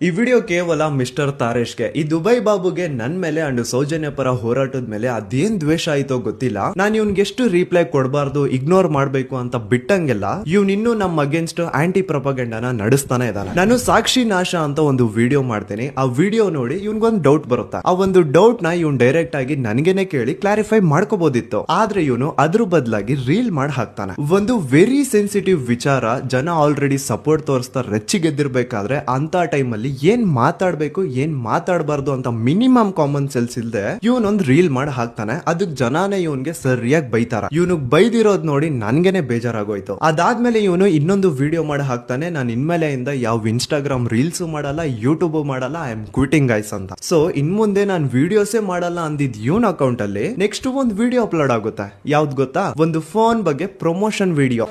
ಈ ವಿಡಿಯೋ ಕೇವಲ ಮಿಸ್ಟರ್ ತಾರೇಶ್ಗೆ, ಈ ದುಬೈ ಬಾಬುಗೆ ನನ್ ಮೇಲೆ ಅಂಡ್ ಸೌಜನ್ಯ ಪರ ಹೋರಾಟದ ಮೇಲೆ ಅದೇನ್ ದ್ವೇಷ ಆಯ್ತೋ ಗೊತ್ತಿಲ್ಲ. ನಾನು ಇವ್ನ್ಗೆ ಎಷ್ಟು ರಿಪ್ಲೈ ಕೊಡಬಾರ್ದು, ಇಗ್ನೋರ್ ಮಾಡ್ಬೇಕು ಅಂತ ಬಿಟ್ಟಂಗೆಲ್ಲ ಇವ್ನ್ ಇನ್ನೂ ನಮ್ಮ ಅಗೇನ್ಸ್ಟ್ ಆಂಟಿ ಪ್ರೊಪಗಂಡಾನ ನಡೆಸ್ತಾನೆ ಇದ್ದಾನೆ. ನಾನು ಸಾಕ್ಷಿ ನಾಶ ಅಂತ ಒಂದು ವಿಡಿಯೋ ಮಾಡ್ತೀನಿ. ಆ ವಿಡಿಯೋ ನೋಡಿ ಇವ್ನ್ಗೊಂದು ಡೌಟ್ ಬರುತ್ತೆ. ಆ ಒಂದು ಡೌಟ್ ನ ಇವ್ನ್ ಡೈರೆಕ್ಟ್ ಆಗಿ ನನಗೇನೆ ಕೇಳಿ ಕ್ಲಾರಿಫೈ ಮಾಡ್ಕೋಬಹುದಿತ್ತು. ಆದ್ರೆ ಇವನು ಅದ್ರ ಬದಲಾಗಿ ರೀಲ್ ಮಾಡಿ ಹಾಕ್ತಾನೆ. ಒಂದು ವೆರಿ ಸೆನ್ಸಿಟಿವ್ ವಿಚಾರ, ಜನ ಆಲ್ರೆಡಿ ಸಪೋರ್ಟ್ ತೋರಿಸ್ತಾ ರೆಚ್ಚಿಗೆದ್ದಿರ್ಬೇಕಾದ್ರೆ ಅಂತ ಟೈಮಲ್ಲಿ ಏನ್ ಮಾತಾಡ್ಬೇಕು ಏನ್ ಮಾತಾಡಬಾರ್ದು ಅಂತ ಮಿನಿಮಮ್ ಕಾಮನ್ ಸೆನ್ಸ್ ಇಲ್ದೆ ಇವನೊಂದ್ ರೀಲ್ ಮಾಡಿ ಹಾಕ್ತಾನೆ. ಅದಕ್ ಜನಾನೇ ಇವನ್ಗೆ ಸರಿಯಾಗಿ ಬೈತಾರ. ಇವನಿಗೆ ಬೈದಿರೋದ್ ನೋಡಿ ನನ್ಗೆನೆ ಬೇಜಾರಾಗೋಯ್ತು. ಅದಾದ್ಮೇಲೆ ಇವನು ಇನ್ನೊಂದು ವಿಡಿಯೋ ಮಾಡಿ ಹಾಕ್ತಾನೆ, ನಾನು ಇನ್ಮೇಲೆಯಿಂದ ಯಾವ ಇನ್ಸ್ಟಾಗ್ರಾಮ್ ರೀಲ್ಸ್ ಮಾಡಲ್ಲ, ಯೂಟ್ಯೂಬ್ ಮಾಡಲ್ಲ, ಐ ಆಮ್ ಕ್ವಿಟಿಂಗ್ ಗೈಸ್ ಅಂತ. ಸೊ ಇನ್ ಮುಂದೆ ನಾನು ವಿಡಿಯೋಸೇ ಮಾಡಲ್ಲ ಅಂದಿದ್ ಇವನ್ ಅಕೌಂಟ್ ಅಲ್ಲಿ ನೆಕ್ಸ್ಟ್ ಒಂದು ವಿಡಿಯೋ ಅಪ್ಲೋಡ್ ಆಗುತ್ತೆ. ಯಾವ್ದು ಗೊತ್ತಾ? ಒಂದು ಫೋನ್ ಬಗ್ಗೆ ಪ್ರಮೋಷನ್ ವಿಡಿಯೋ.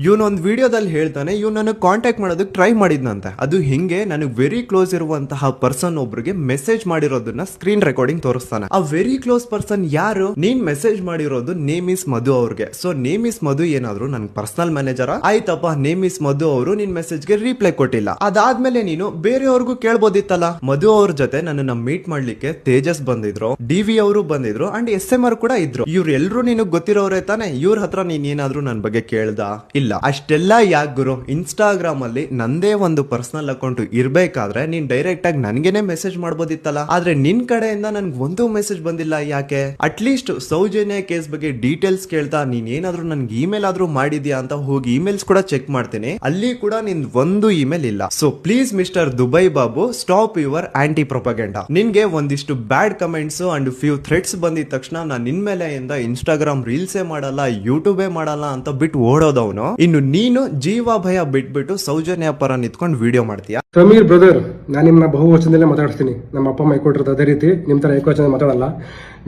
ಇವನೊಂದು ವಿಡಿಯೋದಲ್ಲಿ ಹೇಳ್ತಾನೆ, ಇವ್ ನನಗೆ ಕಾಂಟ್ಯಾಕ್ಟ್ ಮಾಡೋದಕ್ಕೆ ಟ್ರೈ ಮಾಡಿದ್ನಂತೆ. ಅದು ಹಿಂಗೆ ನನಗೆ ವೆರಿ ಕ್ಲೋಸ್ ಇರುವಂತಹ ಪರ್ಸನ್ ಒಬ್ರಿಗೆ ಮೆಸೇಜ್ ಮಾಡಿರೋದನ್ನ ಸ್ಕ್ರೀನ್ ರೆಕಾರ್ಡಿಂಗ್ ತೋರಿಸ್ತಾನೆ. ಆ ವೆರಿ ಕ್ಲೋಸ್ ಪರ್ಸನ್ ಯಾರು? ನೀನ್ ಮೆಸೇಜ್ ಮಾಡಿರೋದು ನೇಮ್ ಇಸ್ ಮಧು ಅವ್ರಿಗೆ. ಸೊ ನೇಮ್ ಇಸ್ ಮಧು ಏನಾದ್ರು ನನ್ ಪರ್ಸನಲ್ ಮ್ಯಾನೇಜರ್ ಆಯ್ತಪ್ಪ, ನೇಮ್ ಇಸ್ ಮಧು ಅವರು ನಿನ್ ಮೆಸೇಜ್ಗೆ ರಿಪ್ಲೈ ಕೊಟ್ಟಿಲ್ಲ. ಅದಾದ್ಮೇಲೆ ನೀನು ಬೇರೆಯವ್ರಿಗೂ ಕೇಳ್ಬೋದಿತ್ತಲ್ಲ. ಮಧು ಅವ್ರ ಜೊತೆ ನನ್ನ ಮೀಟ್ ಮಾಡ್ಲಿಕ್ಕೆ ತೇಜಸ್ ಬಂದಿದ್ರು, ಡಿವಿ ಅವರು ಬಂದಿದ್ರು, ಅಂಡ್ SMR ಕೂಡ ಇದ್ರು. ಇವ್ರೆಲ್ರು ನಿನಗ್ ಗೊತ್ತಿರೋರೇ ತಾನೆ. ಇವ್ರ ಹತ್ರ ನೀನ್ ಏನಾದ್ರು ನನ್ ಬಗ್ಗೆ ಕೇಳ್ದ? ಇಲ್ಲ. ಅಷ್ಟೆಲ್ಲ ಯಾಕೆ ಗುರು? ಇನ್ಸ್ಟಾಗ್ರಾಮ್ ಅಲ್ಲಿ ನಂದೇ ಒಂದು ಪರ್ಸನಲ್ ಅಕೌಂಟ್ ಇರ್ಬೇಕಾದ್ರೆ ನೀನ್ ಡೈರೆಕ್ಟ್ ಆಗಿ ನನ್ಗೆನೆ ಮೆಸೇಜ್ ಮಾಡ್ಬೋದಿತ್ತಲ್ಲ. ಆದ್ರೆ ನಿನ್ ಕಡೆಯಿಂದ ನನ್ಗೆ ಒಂದು ಮೆಸೇಜ್ ಬಂದಿಲ್ಲ. ಯಾಕೆ? ಅಟ್ಲೀಸ್ಟ್ ಸೌಜನ್ಯ ಕೇಸ್ ಬಗ್ಗೆ ಡೀಟೇಲ್ಸ್ ಕೇಳ್ತಾ ನೀನ್ ಏನಾದ್ರು ನನ್ಗೆ ಇಮೇಲ್ ಆದ್ರೂ ಮಾಡಿದ್ಯಾ ಅಂತ ಹೋಗಿ ಇಮೇಲ್ಸ್ ಕೂಡ ಚೆಕ್ ಮಾಡ್ತೀನಿ. ಅಲ್ಲಿ ಕೂಡ ನಿನ್ ಒಂದು ಇಮೇಲ್ ಇಲ್ಲ. So please mister Dubai Babu, stop your anti propaganda. ನಿನ್ಗೆ ಒಂದಿಷ್ಟು bad comments and few threads ಬಂದಿದ ತಕ್ಷಣ ನಾನು ನಿನ್ಮೇಲೆಯಿಂದ ಇನ್ಸ್ಟಾಗ್ರಾಮ್ ರೀಲ್ಸೇ ಮಾಡಲ್ಲ, ಯೂಟ್ಯೂಬೇ ಮಾಡಲ್ಲ ಅಂತ ಬಿಟ್ಟು ಓಡೋದವನು. ಇನ್ನು ನೀನು ಜೀವ ಭಯ ಬಿಟ್ಬಿಟ್ಟು ಸೌಜನ್ಯ ಪರ ನಿಂತ್ಕೊಂಡು ವಿಡಿಯೋ ಮಾಡ್ತೀಯಾ? ಸಮೀರ್ ಬ್ರದರ್, ನಾನು ನಿಮ್ಮನ್ನ ಬಹುವಚನದಲ್ಲೇ ಮಾತಾಡ್ತೀನಿ. ನಮ್ಮ ಅಪ್ಪ ಅಮ್ಮ ಕೊಟ್ಟಿರೋದು ಅದೇ ರೀತಿ, ನಿಮ್ಮ ತರ ಏಕವಚನ ಮಾತಾಡಲ್ಲ.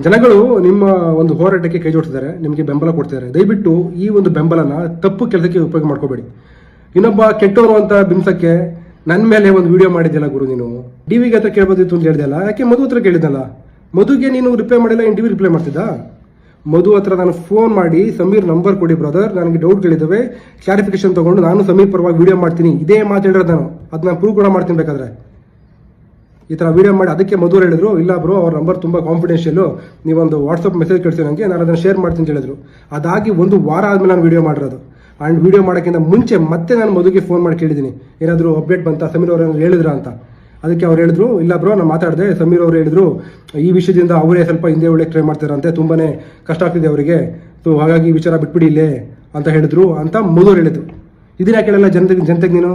ಜನಗಳು ನಿಮ್ಮ ಒಂದು ಹೋರಾಟಕ್ಕೆ ಕೈ ಜೋಡಿಸಿದ್ದಾರೆ, ನಿಮಗೆ ಬೆಂಬಲ ಕೊಡ್ತಿದ್ದಾರೆ. ದಯವಿಟ್ಟು ಈ ಒಂದು ಬೆಂಬಲನ ತಪ್ಪು ಕೆಲಸಕ್ಕೆ ಉಪಯೋಗ ಮಾಡ್ಕೋಬೇಡಿ. ಇನ್ನೊಬ್ಬ ಕೆಟ್ಟವರು ಅಂತ ಬಿಂಸಕ್ಕೆ ನನ್ನ ಮೇಲೆ ಒಂದು ವಿಡಿಯೋ ಮಾಡಿದ್ಯಲ್ಲ ಗುರು, ನೀನು ಡಿವಿಗೆ ಹತ್ರ ಕೇಳ್ಬೋದಿತ್ತು ಅಂತ ಹೇಳಿದೆಲ್ಲ, ಯಾಕೆ ಮಧು ಹತ್ರ ಕೇಳಿದಲ್ಲ? ಮಧುಗೆ ನೀನು ರಿಪ್ಲೈ ಮಾಡಿಲ್ಲ, ಇನ್ ಡಿವಿ ರಿಪ್ಲೈ ಮಾಡ್ತಿದ್ದ? ಮಧು ಹತ್ರ ನಾನು ಫೋನ್ ಮಾಡಿ ಸಮೀರ್ ನಂಬರ್ ಕೊಡಿ ಬ್ರದರ್, ನನಗೆ ಡೌಟ್ಗಳಿದ್ದಾವೆ, ಕ್ಲಾರಿಫಿಕೇಶನ್ ತಗೊಂಡು ನಾನು ಸಮೀರ್ ಪರವಾಗಿ ವಿಡಿಯೋ ಮಾಡ್ತೀನಿ, ಇದೇ ಮಾತಾಡಿರೋದು ನಾನು. ಅದು ನಾನು ಪ್ರೂವ್ ಕೂಡ ಮಾಡ್ತೀನಿ ಬೇಕಾದ್ರೆ. ಈ ಥರ ವಿಡಿಯೋ ಮಾಡಿ ಅದಕ್ಕೆ ಮಧು ಹೇಳಿದ್ರು, ಇಲ್ಲ ಬ್ರೋ ಅವ್ರ ನಂಬರ್ ತುಂಬ ಕಾನ್ಫಿಡೆನ್ಷಿಯಲ್, ನೀವೊಂದು ವಾಟ್ಸಪ್ ಮೆಸೇಜ್ ಕಳಿಸಿ ನನಗೆ, ನಾನು ಅದನ್ನು ಶೇರ್ ಮಾಡ್ತೀನಿ ಅಂತ ಹೇಳಿದ್ರು. ಅದಾಗಿ ಒಂದು ವಾರ ಆದ್ಮೇಲೆ ನಾನು ವಿಡಿಯೋ ಮಾಡಿರೋದು. ಆ್ಯಂಡ್ ವಿಡಿಯೋ ಮಾಡೋಕ್ಕಿಂತ ಮುಂಚೆ ಮತ್ತೆ ನಾನು ಮಧುಗೆ ಫೋನ್ ಮಾಡಿ ಕೇಳಿದ್ದೀನಿ, ಏನಾದರೂ ಅಪ್ಡೇಟ್ ಬಂತ, ಸಮೀರ್ ಅವರು ಹೇಳಿದ್ರ ಅಂತ. ಅದಕ್ಕೆ ಅವ್ರು ಹೇಳಿದ್ರು, ಇಲ್ಲ ಬ್ರೋ ನಾನು ಮಾತಾಡಿದೆ, ಸಮೀರ್ ಅವರು ಹೇಳಿದ್ರು ಈ ವಿಷಯದಿಂದ ಅವರೇ ಸ್ವಲ್ಪ ಹಿಂದೆ ಒಳ್ಳೆ ಟ್ರೈ ಮಾಡ್ತಾರಂತೆ, ತುಂಬಾನೇ ಕಷ್ಟ ಆಗ್ತಿದೆ ಅವರಿಗೆ, ಸೊ ಹಾಗಾಗಿ ಈ ವಿಚಾರ ಬಿಟ್ಬಿಡಿ ಇಲ್ಲೇ ಅಂತ ಹೇಳಿದ್ರು ಅಂತ ಮಧು ಹೇಳಿದ್ರು. ಇದನ್ನ ಕೇಳಲ್ಲ ಜನತೆಗೆ ನೀನು